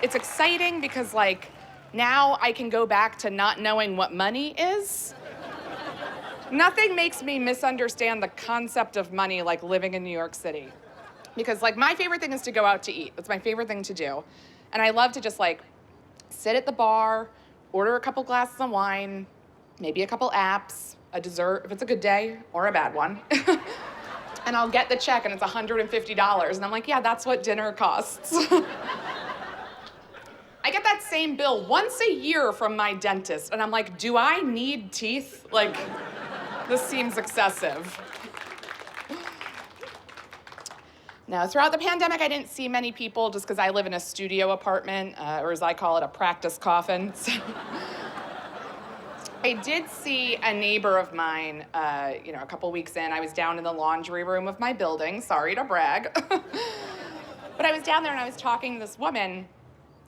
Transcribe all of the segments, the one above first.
It's exciting because, like, now I can go back to not knowing what money is. Nothing makes me misunderstand the concept of money like living in New York City. Because, like, my favorite thing is to go out to eat. That's my favorite thing to do. And I love to just, like, sit at the bar, order a couple glasses of wine, maybe a couple apps, a dessert, if it's a good day, or a bad one. And I'll get the check and it's $150. And I'm like, yeah, that's what dinner costs. I get that same bill once a year from my dentist. And I'm like, do I need teeth? Like, this seems excessive. Now, throughout the pandemic, I didn't see many people just because I live in a studio apartment, or as I call it, a practice coffin. So I did see a neighbor of mine, a couple weeks in. I was down in the laundry room of my building. Sorry to brag. But I was down there and I was talking to this woman,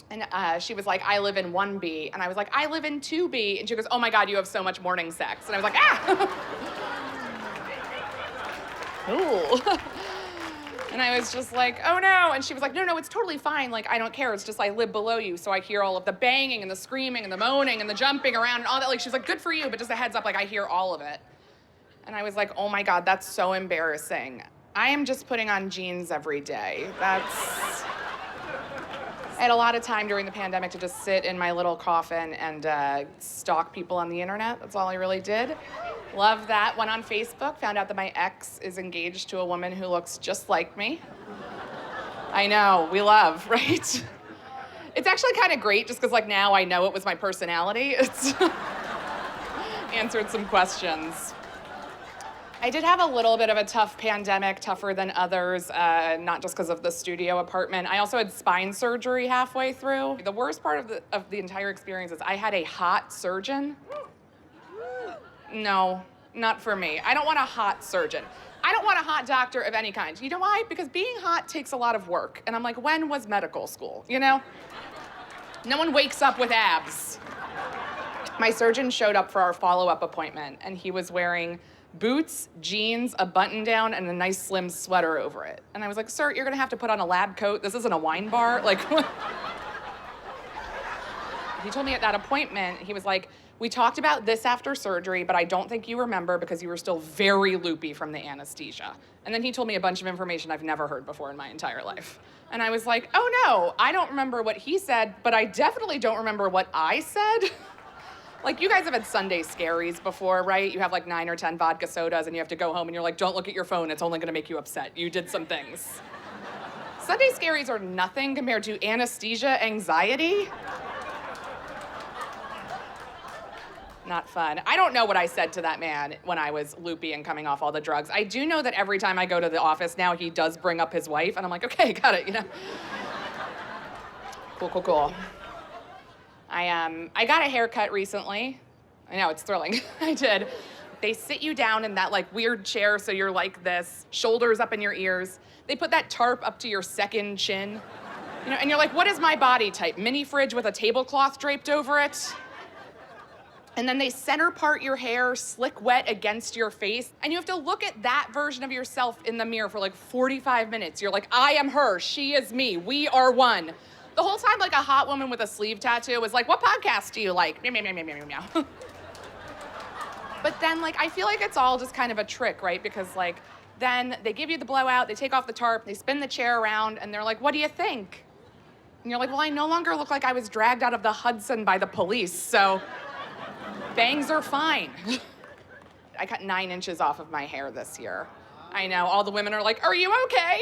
and she was like, I live in 1B. And I was like, I live in 2B. And she goes, oh my God, you have so much morning sex. And I was like, ah! Ooh. And I was just like, oh no. And she was like, no, it's totally fine. Like, I don't care. It's just I live below you, so I hear all of the banging and the screaming and the moaning and the jumping around and all that. Like, she was like, good for you, but just a heads up, like, I hear all of it. And I was like, oh my God, that's so embarrassing. I am just putting on jeans every day. I had a lot of time during the pandemic to just sit in my little coffin and stalk people on the internet. That's all I really did. Love that. Went on Facebook, found out that my ex is engaged to a woman who looks just like me. I know, we love, right? It's actually kind of great just because, like, now I know it was my personality. It's answered some questions. I did have a little bit of a tough pandemic, tougher than others, not just because of the studio apartment. I also had spine surgery halfway through. The worst part of the entire experience is I had a hot surgeon. No, not for me. I don't want a hot surgeon. I don't want a hot doctor of any kind. You know why? Because being hot takes a lot of work. And I'm like, when was medical school, you know? No one wakes up with abs. My surgeon showed up for our follow-up appointment, and he was wearing boots, jeans, a button-down, and a nice slim sweater over it. And I was like, sir, you're gonna have to put on a lab coat. This isn't a wine bar. Like, he told me at that appointment, he was like, we talked about this after surgery, but I don't think you remember because you were still very loopy from the anesthesia. And then he told me a bunch of information I've never heard before in my entire life. And I was like, oh no, I don't remember what he said, but I definitely don't remember what I said. Like, you guys have had Sunday scaries before, right? You have like 9 or 10 vodka sodas and you have to go home and you're like, don't look at your phone, it's only gonna make you upset. You did some things. Sunday scaries are nothing compared to anesthesia anxiety. Not fun. I don't know what I said to that man when I was loopy and coming off all the drugs. I do know that every time I go to the office now, he does bring up his wife, and I'm like, okay, got it, you know? Cool. I got a haircut recently. I know, it's thrilling. I did. They sit you down in that like weird chair so you're like this, shoulders up in your ears. They put that tarp up to your second chin. You know, and you're like, what is my body type? Mini fridge with a tablecloth draped over it? And then they center part your hair, slick wet against your face. And you have to look at that version of yourself in the mirror for like 45 minutes. You're like, I am her, she is me, we are one. The whole time, like a hot woman with a sleeve tattoo was like, what podcast do you like? Meow, meow, meow, meow, meow, meow. But then, like, I feel like it's all just kind of a trick, right? Because, like, then they give you the blowout, they take off the tarp, they spin the chair around, and they're like, what do you think? And you're like, well, I no longer look like I was dragged out of the Hudson by the police, so bangs are fine. I cut 9 inches off of my hair this year. I know, all the women are like, are you okay?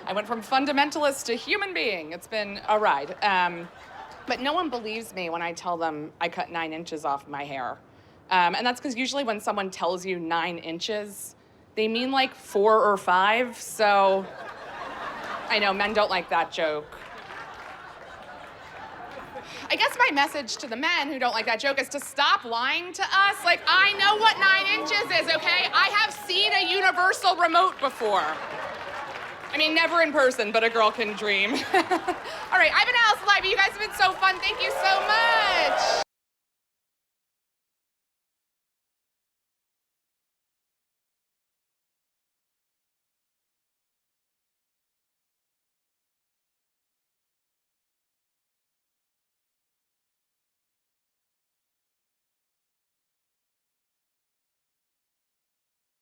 I went from fundamentalist to human being. It's been a ride. But no one believes me when I tell them I cut 9 inches off my hair. And that's because usually when someone tells you 9 inches, they mean like 4 or 5, so I know, men don't like that joke. I guess my message to the men who don't like that joke is to stop lying to us. Like, I know what 9 inches is, okay? I have seen a universal remote before. I mean, never in person, but a girl can dream. All right, I've been Alison Leiby. You guys have been so fun. Thank you so much.